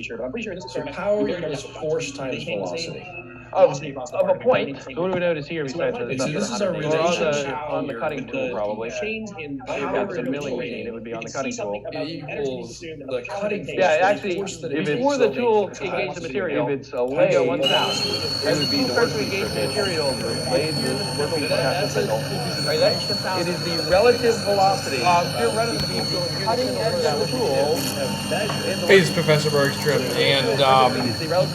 sure, but I'm pretty sure this So power equals force times velocity. Of a point. So what do we notice here besides the stuff this is our or relationship on the cutting tool probably? change in We've got the milling machine. It would be on the cutting tool. It equals the cutting force. Yeah, the actually, force that before the tool makes engaged the cut. material, if it's a lathe, go one down. It would be the work engaged the material. The blade is working at half the spindle. It is the relative velocity. Theoretically, the cutting edge of the tool. Hey, it's Professor Bergstrom, and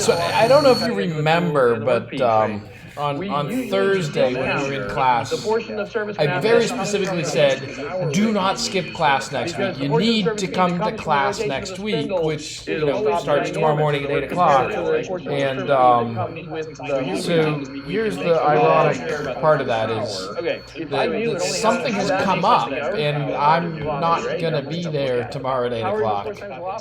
so I don't know if you remember, but on Thursday when we were in class, I very specifically said, do not skip class next week. You need to come to class next week, which starts tomorrow morning at 8 o'clock. And so here's the ironic part of that is that something has come up, and I'm not going to be there tomorrow at 8 o'clock.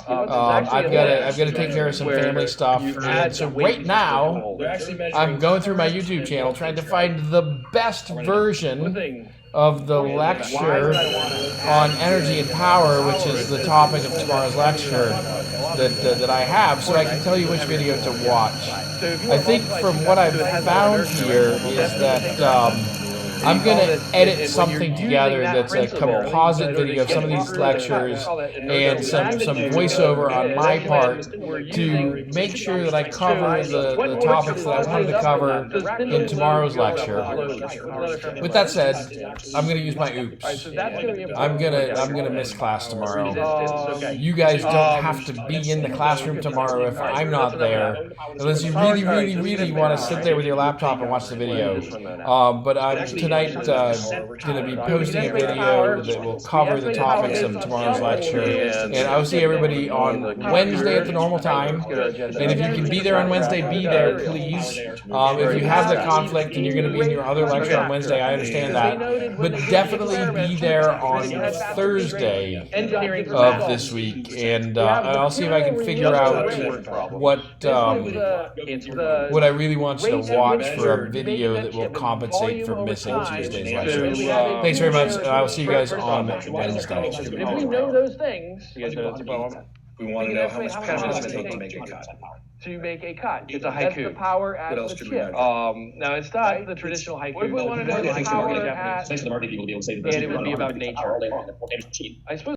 I've got to take care of some family stuff, and so right now I'm going through my YouTube channel trying to find the best version of the lecture on energy and power, which is the topic of tomorrow's lecture that I have, so I can tell you which video to watch. I think from what I've found here is that I'm going to edit something together that's a composite video of some of these lectures and some voiceover on my part to make sure that I cover the topics that I wanted to cover in tomorrow's lecture. With that said, I'm going to use my oops. I'm gonna miss class tomorrow. You guys don't have to be in the classroom tomorrow if I'm not there, unless you really want to sit there with your laptop and watch the video. But I'm tonight going to be posting a video that will cover the topics of tomorrow's lecture, and I will see everybody on Wednesday at the normal time. And if you can be there on Wednesday, be there, please. If you have the conflict and you're going to be in your other lecture on Wednesday, I understand that, but definitely be there on Thursday of this week, and I'll see if I can figure out what I really want you to watch for a video that will compensate for missing Tuesday's lecture. Thanks very much. I'll see you guys on Wednesday. If we know those things, you guys know that's a poem? We want to know how much power does it take to make a cut. To make a cut. It's a haiku. That's the power at the chip. Now it's not the traditional haiku. What if we wanted to know the power at... Essentially, the market people will be able to say And it would be about nature. all day long. I suppose